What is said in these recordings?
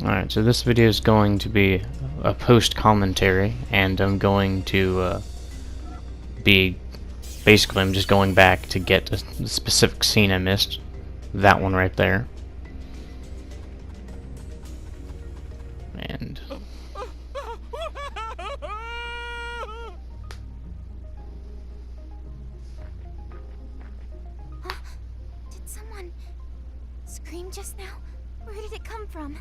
Alright, so this video is going to be a post-commentary, and I'm going to be... Basically, I'm just going back to get a specific scene I missed. That one right there. And... Did someone scream just now? Where did it come from?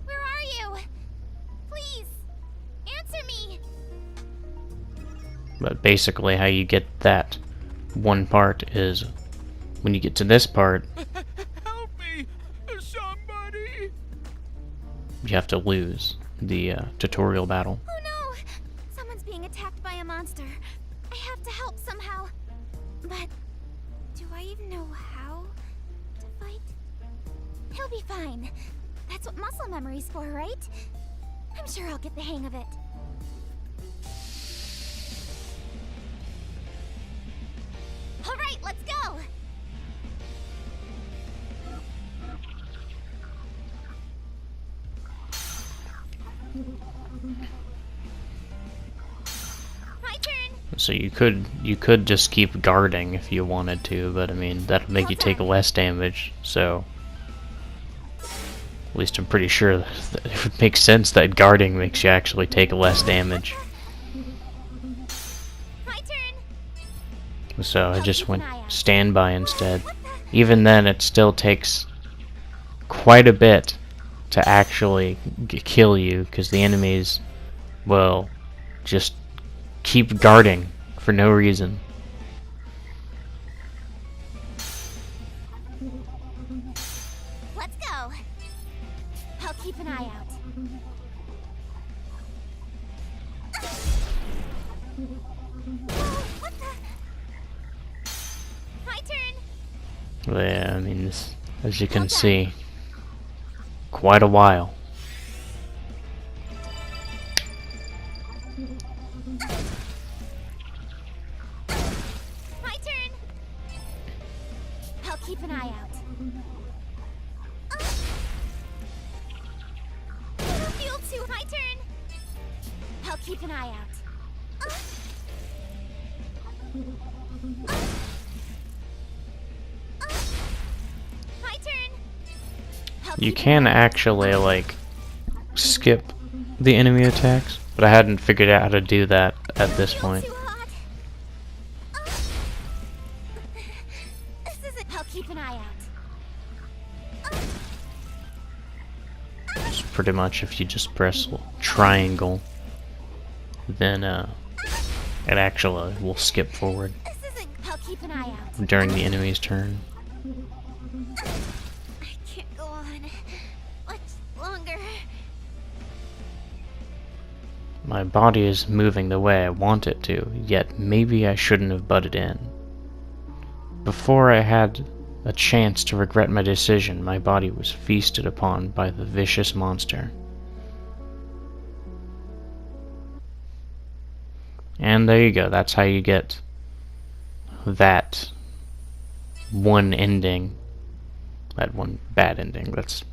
Where are you? Please, answer me! But basically how you get that one part is when you get to this part, Help me! Somebody! you have to lose the tutorial battle. Oh no! Someone's being attacked by a monster. I have to help somehow. But do I even know how to fight? He'll be fine. That's what muscle memory's for, right? I'm sure I'll get the hang of it. All right, let's go! My turn! So you could just keep guarding if you wanted to, but I mean that'll make you take less damage, so at least I'm pretty sure that it would make sense that guarding makes you actually take less damage. My turn! So I just went standby instead. Even then, it still takes quite a bit to actually kill you, because the enemies will just keep guarding for no reason. Let's go! I'll keep an eye out. What the? My turn! Yeah, I mean, this, as you can see, quite a while. My turn! I'll keep an eye out. Feel too. My turn! I'll keep an eye out. My turn! You can actually, like, skip the enemy attacks, but I hadn't figured out how to do that at this point. Too hot. This isn't. I'll keep an eye out. It's pretty much if you just press triangle, then it actually will skip forward This isn't. I'll keep an eye out. during the enemy's turn. I can't go on much longer. My body is moving the way I want it to, yet maybe I shouldn't have butted in. Before I had a chance to regret my decision, my body was feasted upon by the vicious monster. And there you go, that's how you get that one ending, that one bad ending that's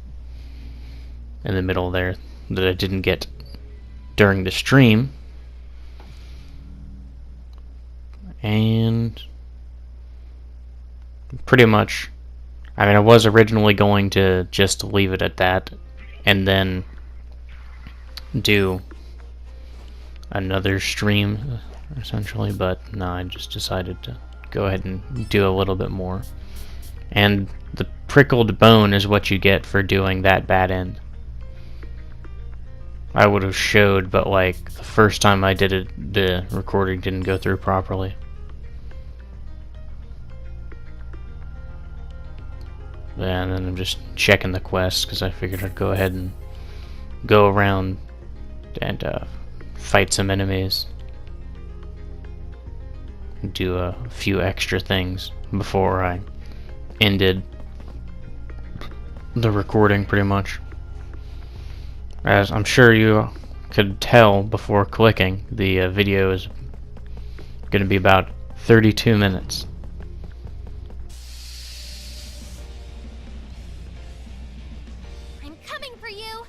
in the middle there that I didn't get during the stream. And pretty much, I mean, I was originally going to just leave it at that and then do another stream essentially, but no, I just decided to go ahead and do a little bit more. And the prickled bone is what you get for doing that bad end. I would have showed, but like the first time I did it, the recording didn't go through properly. And then I'm just checking the quests because I figured I'd go ahead and go around and fight some enemies. Do a few extra things before I ended the recording, pretty much. As I'm sure you could tell before clicking, the video is going to be about 32 minutes. I'm coming for you?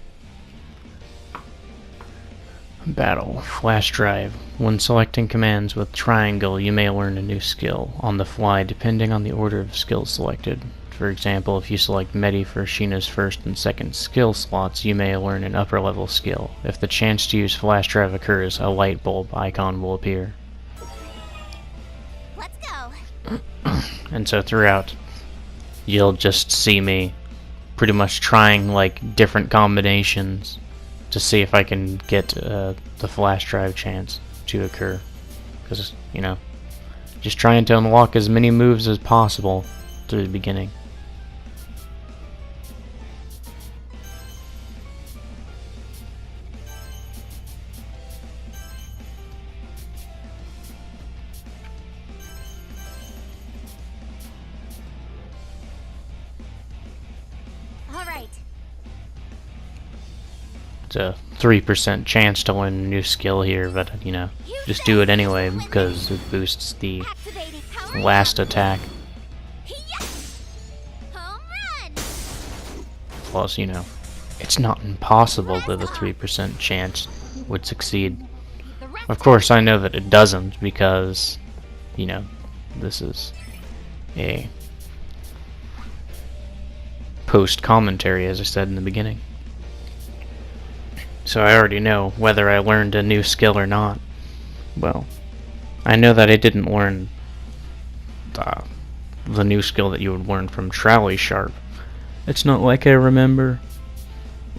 Battle. Flash drive. When selecting commands with triangle, you may learn a new skill on the fly depending on the order of skills selected. For example, if you select Medi for Sheena's first and second skill slots, you may learn an upper level skill. If the chance to use flash drive occurs, a light bulb icon will appear. Let's go. And so throughout, you'll just see me pretty much trying like different combinations to see if I can get the flash drive chance to occur. Because, you know, just trying to unlock as many moves as possible through the beginning. All right. It's a 3% chance to learn a new skill here, but, you know, just do it anyway because it boosts the Activating power. last attack. Yes! Home run! Plus, you know, it's not impossible that a 3% chance would succeed. The rest Of course, I know that it doesn't because, you know, this is a post-commentary, as I said in the beginning. So I already know whether I learned a new skill or not. Well, I know that I didn't learn the new skill that you would learn from Trolley Sharp. It's not like I remember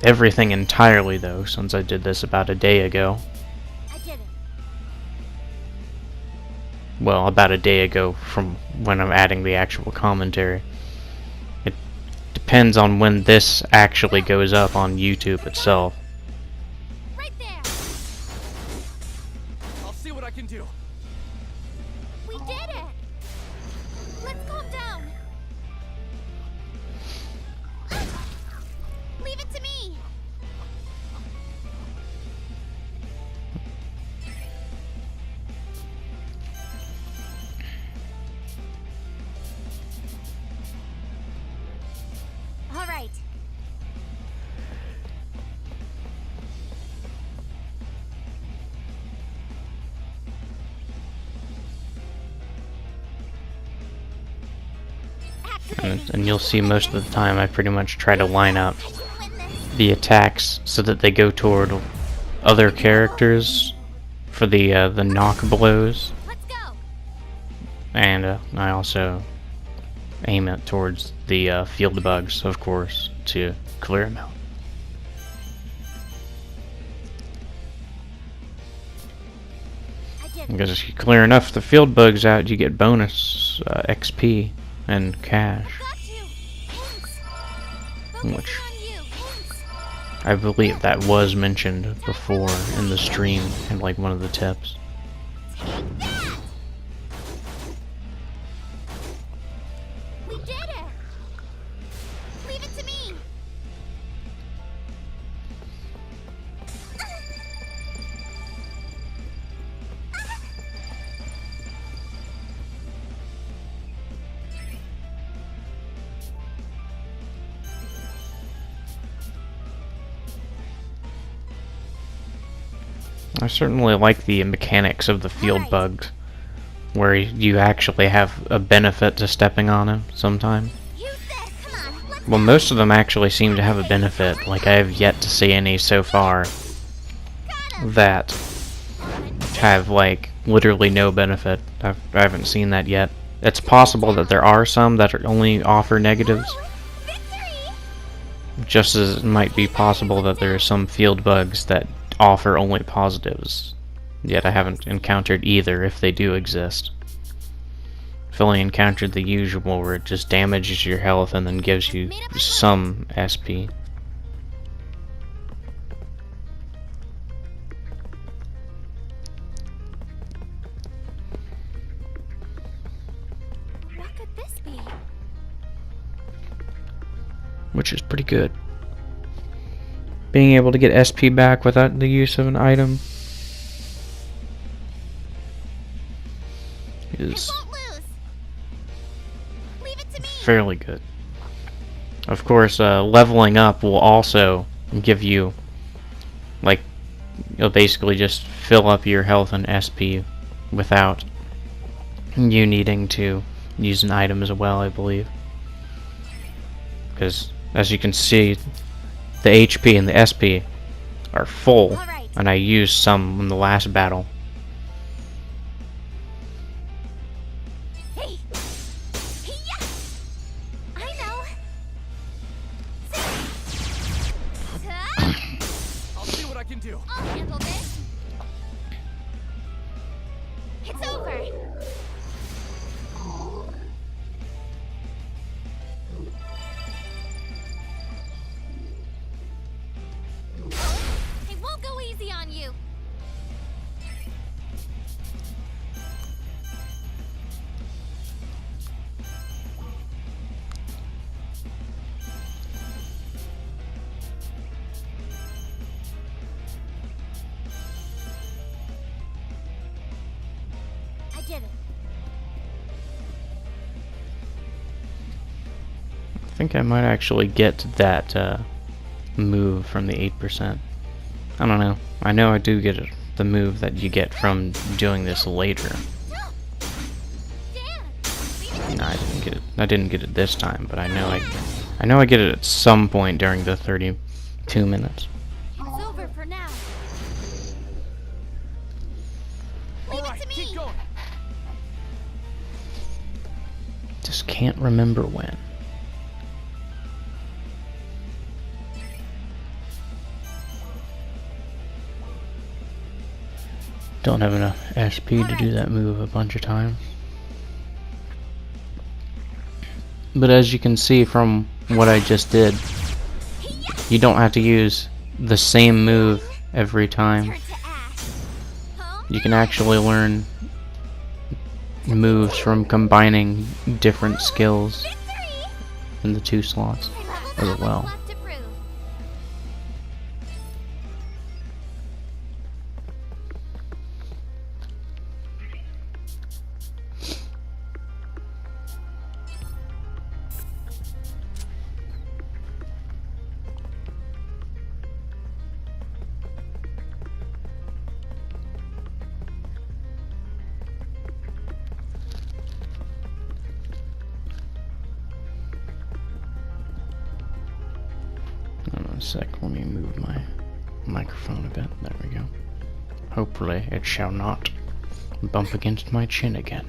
everything entirely, though, since I did this about a day ago. I did it. Well, about a day ago from when I'm adding the actual commentary. It depends on when this actually goes up on YouTube itself. Right there. I'll see what I can do. We did it. Let's calm down. Leave it to me. All right. And you'll see most of the time I pretty much try to line up the attacks so that they go toward other characters for the knock blows, Let's go. and I also aim it towards the field bugs, of course, to clear them out. I did it. Because if you clear enough of the field bugs out, you get bonus XP and cash, Got you. Thanks. Focusing which on you. Thanks. I believe that was mentioned before in the stream in like one of the tips. Take that. We did it. Leave it to me. I certainly like the mechanics of the field bugs, where you actually have a benefit to stepping on them sometimes. Use this. Come on. Let's Well, most of them actually seem to have a benefit. Like, I have yet to see any so far that have, like, literally no benefit. I haven't seen that yet. It's possible that there are some that only offer negatives, victory. just as it might be possible that there are some field bugs that offer only positives. Yet I haven't encountered either, if they do exist. I've only encountered the usual where it just damages your health and then gives you some SP. What could this be? Which is pretty good. Being able to get SP back without the use of an item is Won't lose. Leave it to me. fairly good. Of course, leveling up will also give you, like, you'll basically just fill up your health and SP without you needing to use an item as well, I believe. Because, as you can see, the HP and the SP are full, and I used some in the last battle. Hey! Hey-ya! I know! I'll see what I can do. I'll handle this! It's over! I won't go easy on you! I did it. I think I might actually get that move from the 8%. I don't know. I know I do get the move that you get from doing this later. Don't! Dan! Leave it to No, I didn't get it. I didn't get it this time, but I know I get it at some point during the 32 minutes. It's over for now. Leave it Alright, to me! keep going. Just can't remember when. Don't have enough SP to do that move a bunch of times. But as you can see from what I just did, you don't have to use the same move every time. Turn to ash. Huh? You can actually learn moves from combining different skills Victory! in the 2 slots I leveled as up well. what's left to prove. Hold on a sec, let me move my microphone a bit. There we go. Hopefully it shall not bump against my chin again.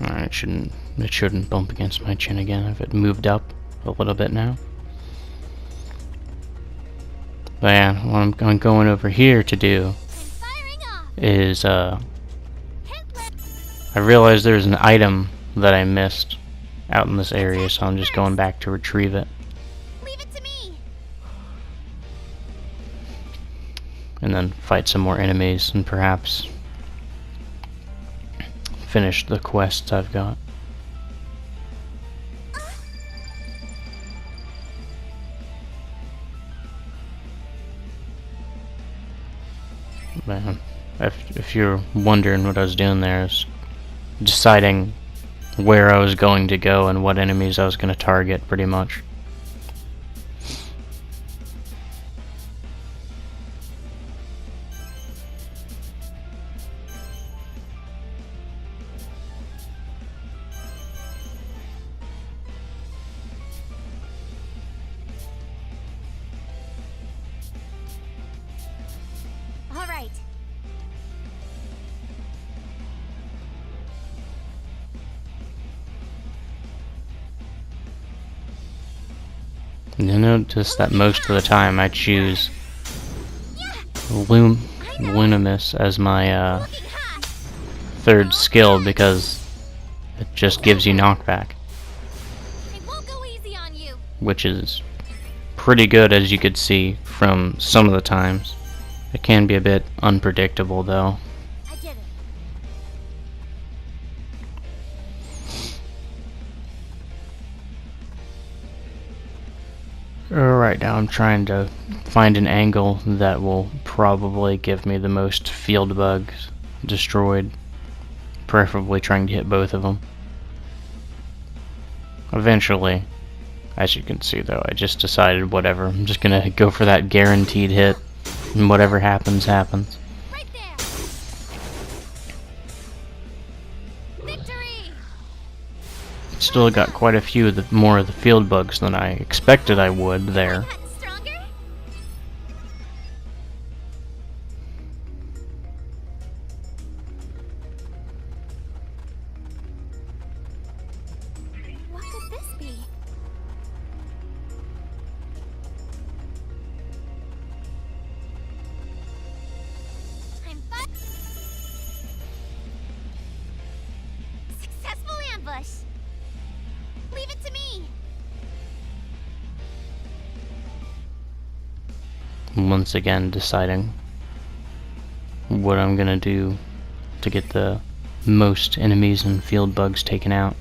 Alright, it shouldn't bump against my chin again if it moved up a little bit now. But yeah, what I'm going over here to do And firing off. is Hit left. I realized there's an item that I missed out in this area, so I'm just going back to retrieve it. Leave it to me. And then fight some more enemies and perhaps finish the quests I've got. Man, if you're wondering what I was doing there, is deciding where I was going to go and what enemies I was going to target, pretty much. All right. You notice that most of the time I choose Yeah. Lunamus as my Looking hot. third skill because it just gives you knockback, I won't go easy on you. which is pretty good, as you could see from some of the times. It can be a bit unpredictable though. I did it. Alright, now I'm trying to find an angle that will probably give me the most field bugs destroyed. Preferably trying to hit both of them. Eventually, as you can see though, I just decided whatever. I'm just gonna go for that guaranteed hit, and whatever happens, happens. Right there. Victory. Still got quite a few more of the field bugs than I expected I would there. Gotten stronger? What could this be? I'm successful ambush. Leave it to me. Once again deciding what I'm gonna do to get the most enemies and field bugs taken out.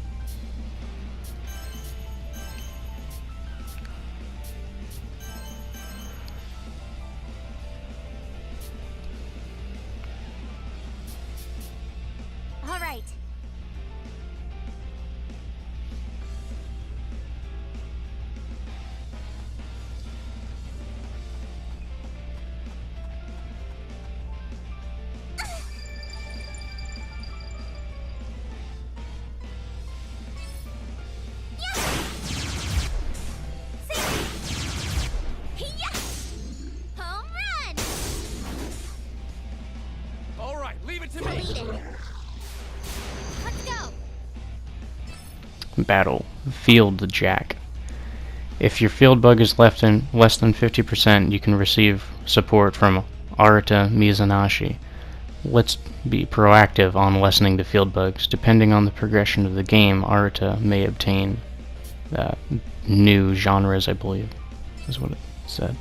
All right. Home run! All right, leave it to me. Deleted. Let's go. Battle. Field Jack. If your field bug is left in less than 50%, you can receive support from Arata Mizanashi. Let's be proactive on lessening the field bugs. Depending on the progression of the game, Arata may obtain new genres, I believe, is what it said.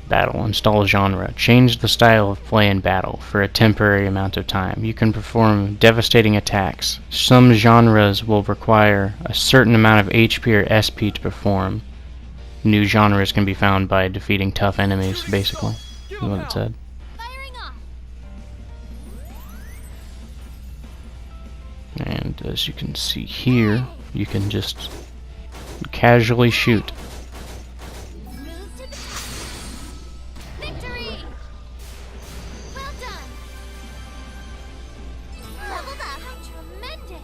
Battle. Install genre. Change the style of play in battle for a temporary amount of time. You can perform devastating attacks. Some genres will require a certain amount of HP or SP to perform. New genres can be found by defeating tough enemies, basically, is what it said. Firing off. And as you can see here, you can just casually shoot. Move to the victory. Well done. Leveled up. How tremendous.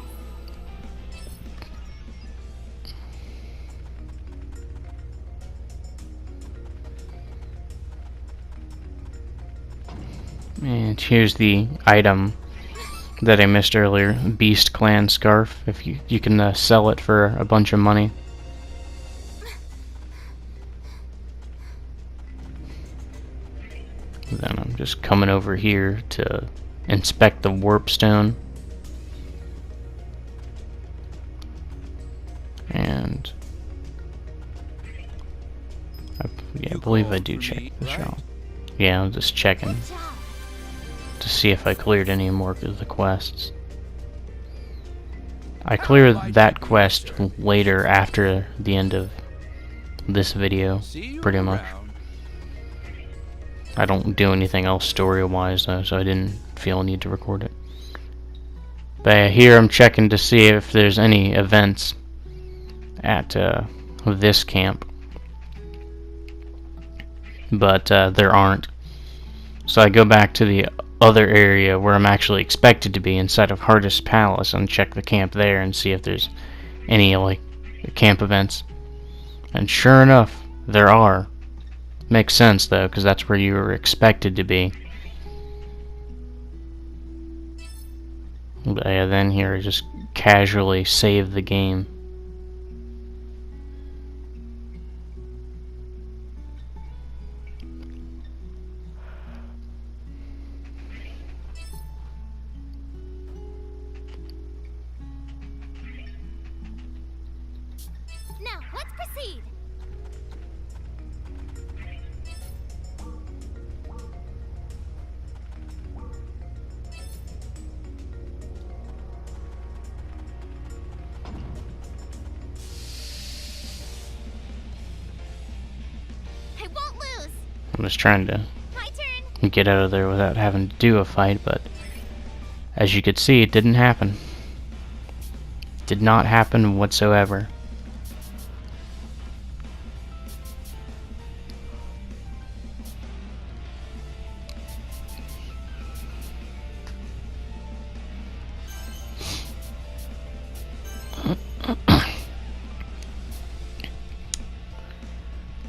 And here's the item that I missed earlier, Beast Clan Scarf. If you can sell it for a bunch of money. Then I'm just coming over here to inspect the warp stone. And I believe I do check the shop. Yeah, I'm just checking Good job. to see if I cleared any more of the quests. I cleared that quest later after the end of this video, pretty much. I don't do anything else story-wise though, so I didn't feel a need to record it. But here I'm checking to see if there's any events at this camp. But there aren't. So I go back to the other area where I'm actually expected to be inside of Hardest Palace and check the camp there and see if there's any like camp events. And sure enough, there are. Makes sense though, because that's where you were expected to be. But yeah, then here I just casually save the game. Now, let's proceed. I was trying to My turn. get out of there without having to do a fight, but as you could see, it didn't happen. Did not happen whatsoever.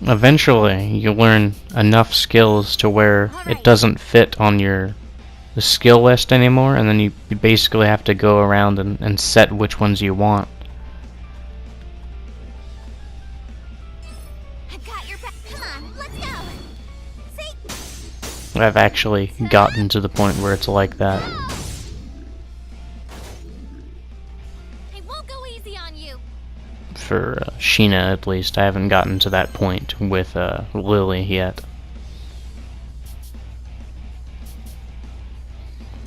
Eventually, you learn enough skills to where it doesn't fit on the skill list anymore, and then you basically have to go around and set which ones you want. I've got your back. Come on, let's go. See? I've actually gotten to the point where it's like that. I won't go easy on you. For Sheena, at least. I haven't gotten to that point with Lily yet.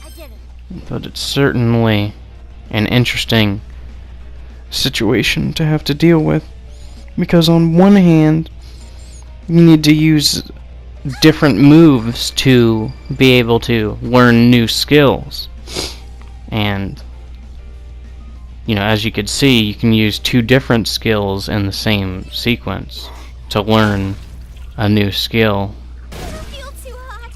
I did it. But it's certainly an interesting situation to have to deal with. Because on one hand, you need to use different moves to be able to learn new skills. And, you know, as you could see, you can use two different skills in the same sequence to learn a new skill. I don't feel too hot.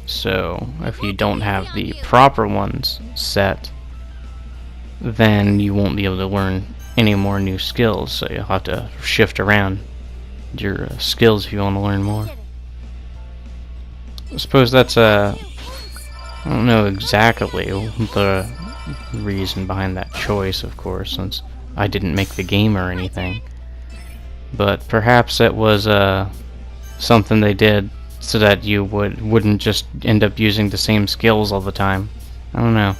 So, if you don't have the proper ones set, then you won't be able to learn any more new skills, so you'll have to shift around your skills if you want to learn more. I suppose that's I don't know exactly the reason behind that choice, of course, since I didn't make the game or anything. But perhaps it was something they did so that you wouldn't just end up using the same skills all the time. I don't know.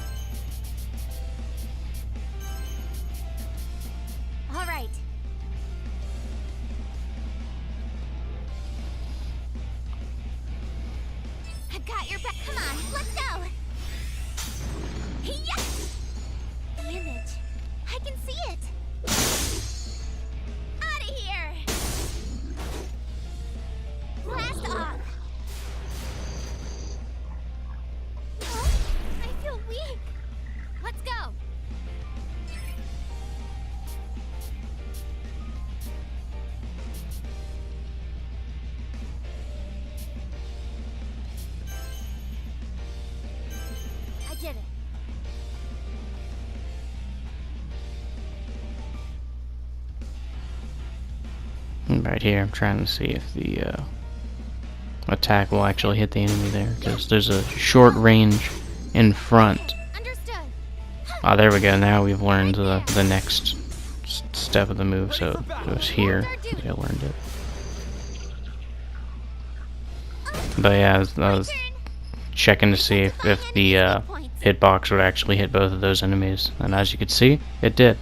All right. I've got your back. Come on, let's go. Yes. The image. I can see it. Out of here. Blast off. Oh, I feel weak. Let's go. I did it. Right here, I'm trying to see if the attack will actually hit the enemy there, because there's a short range in front. Understood. Ah, there we go. Now we've learned the next step of the move, so it was here. I learned it. But yeah, I was checking to see if the hitbox would actually hit both of those enemies, and as you can see, it did.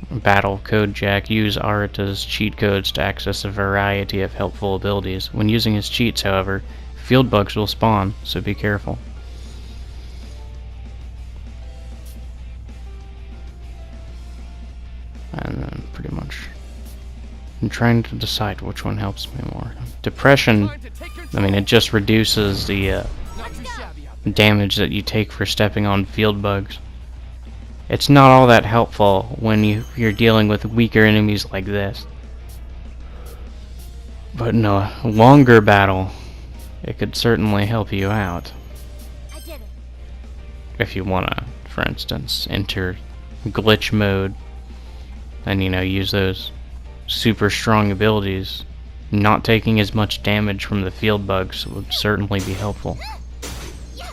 Battle Code Jack. Use Arata's cheat codes to access a variety of helpful abilities. When using his cheats, however, field bugs will spawn, so be careful. And then pretty much I'm trying to decide which one helps me more. Depression, I mean, it just reduces the Not too shabby out there. damage that you take for stepping on field bugs. It's not all that helpful when you're dealing with weaker enemies like this. But in a longer battle, it could certainly help you out. I did it. If you wanna, for instance, enter glitch mode and, you know, use those super strong abilities, not taking as much damage from the field bugs would certainly be helpful. Yeah.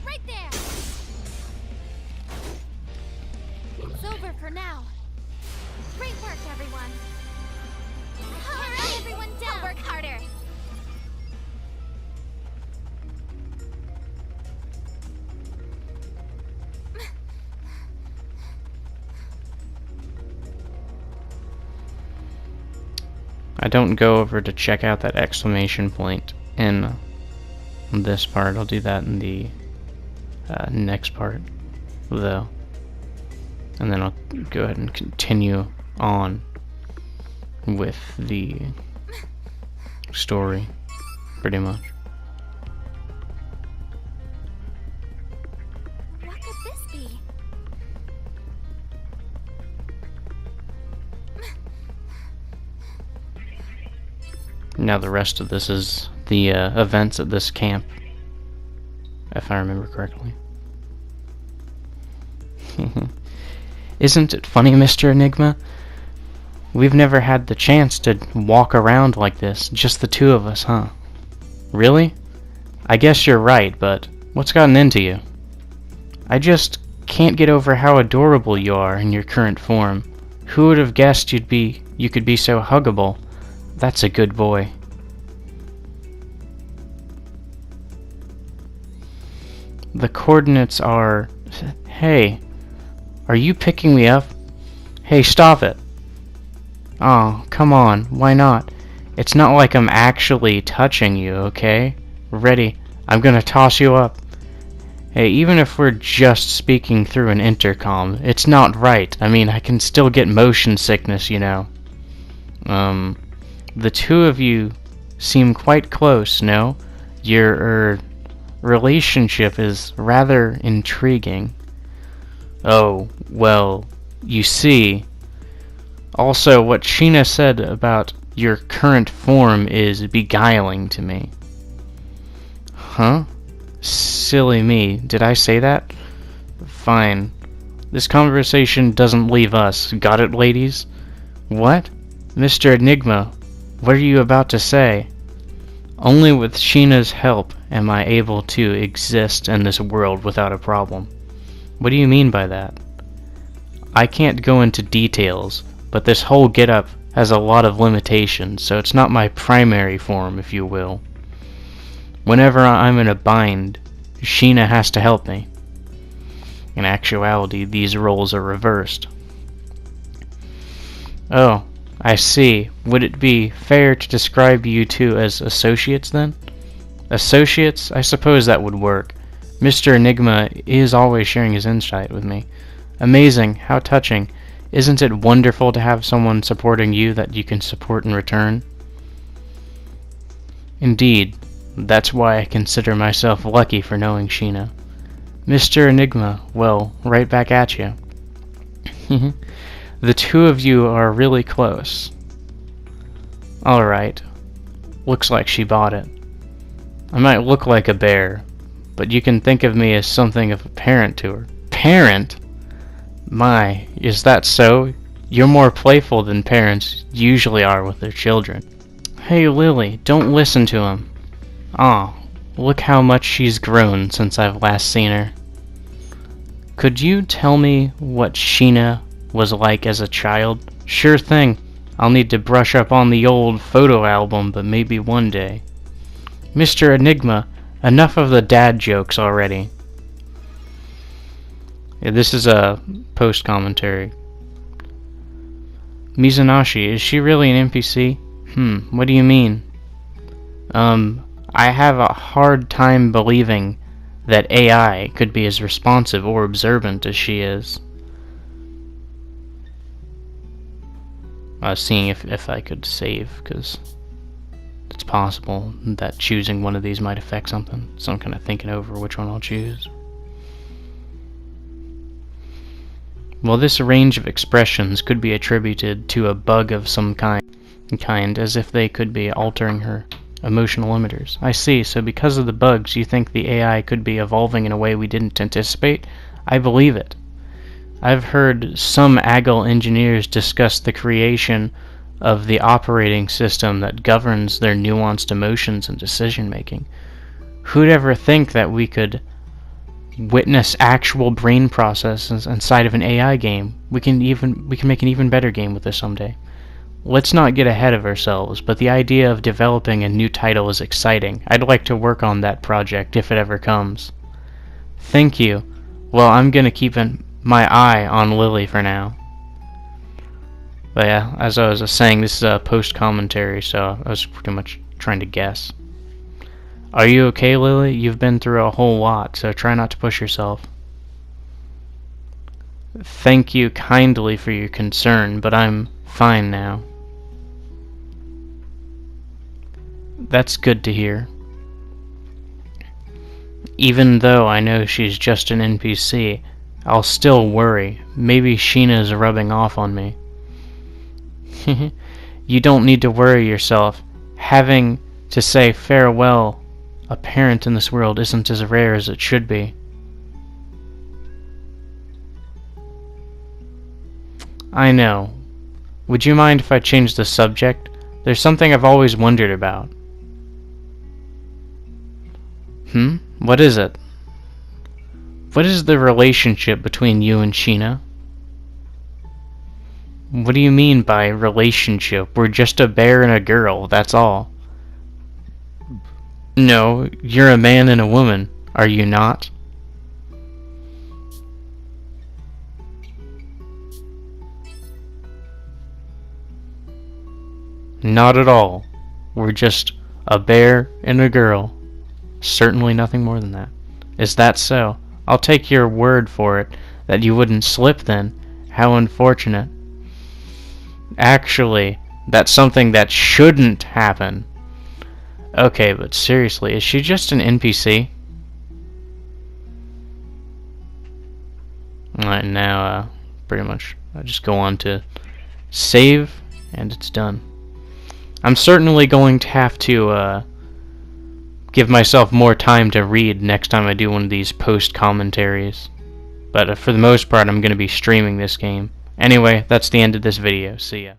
Right there. It's over for now. Great work, everyone. All right, everyone down. Work harder. I don't go over to check out that exclamation point in this part. I'll do that in the next part, though. And then I'll go ahead and continue on with the story, pretty much. What could this be? Now the rest of this is the events at this camp, if I remember correctly. Isn't it funny, Mr. Enigma? We've never had the chance to walk around like this, just the two of us, huh? Really? I guess you're right, but what's gotten into you? I just can't get over how adorable you are in your current form. Who would have guessed you could be so huggable? That's a good boy. The coordinates are... Hey, are you picking me up? Hey, stop it. Oh, come on, why not? It's not like I'm actually touching you, okay? Ready, I'm gonna toss you up. Hey, even if we're just speaking through an intercom, it's not right. I mean, I can still get motion sickness, you know. The two of you seem quite close, no? Your, relationship is rather intriguing. Oh, well, you see... Also, what Sheena said about your current form is beguiling to me. Huh? Silly me, did I say that? Fine. This conversation doesn't leave us. Got it, ladies? What? Mr. Enigma, what are you about to say? Only with Sheena's help am I able to exist in this world without a problem. What do you mean by that? I can't go into details, but this whole getup has a lot of limitations, so it's not my primary form, if you will. Whenever I'm in a bind, Sheena has to help me. In actuality, these roles are reversed. Oh, I see. Would it be fair to describe you two as associates, then? Associates? I suppose that would work. Mr. Enigma is always sharing his insight with me. Amazing. How touching. Isn't it wonderful to have someone supporting you that you can support in return? Indeed. That's why I consider myself lucky for knowing Sheena. Mr. Enigma, well, right back at you. The two of you are really close. Alright. Looks like she bought it. I might look like a bear, but you can think of me as something of a parent to her. Parent? My, is that so? You're more playful than parents usually are with their children. Hey Lily, don't listen to him. Aw, look how much she's grown since I've last seen her. Could you tell me what Sheena was like as a child? Sure thing. I'll need to brush up on the old photo album, but maybe one day. Mr. Enigma, enough of the dad jokes already. Yeah, this is a post-commentary. Mizunaishi, is she really an NPC? What do you mean? I have a hard time believing that AI could be as responsive or observant as she is. Seeing if I could save, because it's possible that choosing one of these might affect something, so I'm kind of thinking over which one I'll choose. Well, this range of expressions could be attributed to a bug of some kind, as if they could be altering her emotional emitters. I see, so because of the bugs, you think the AI could be evolving in a way we didn't anticipate? I believe it. I've heard some AGIL engineers discuss the creation of the operating system that governs their nuanced emotions and decision-making. Who'd ever think that we could witness actual brain processes inside of an AI game? We can make an even better game with this someday. Let's not get ahead of ourselves, but the idea of developing a new title is exciting. I'd like to work on that project if it ever comes. Thank you. Well, I'm gonna keep my eye on Lily for now. But yeah, as I was saying, this is a post-commentary, so I was pretty much trying to guess. Are you okay, Lily? You've been through a whole lot, so try not to push yourself. Thank you kindly for your concern, but I'm fine now. That's good to hear. Even though I know she's just an NPC, I'll still worry. Maybe Sheena's rubbing off on me. You don't need to worry yourself. Having to say farewell a parent in this world isn't as rare as it should be. I know. Would you mind if I changed the subject? There's something I've always wondered about. What is it? What is the relationship between you and Sheena? What do you mean by relationship? We're just a bear and a girl, that's all. No, you're a man and a woman, are you not? Not at all. We're just a bear and a girl. Certainly nothing more than that. Is that so? I'll take your word for it that you wouldn't slip then. How unfortunate. Actually, that's something that shouldn't happen. Okay, but seriously, is she just an NPC? Alright, now, pretty much, I just go on to save, and it's done. I'm certainly going to have to, give myself more time to read next time I do one of these post-commentaries. But for the most part, I'm going to be streaming this game. Anyway, that's the end of this video. See ya.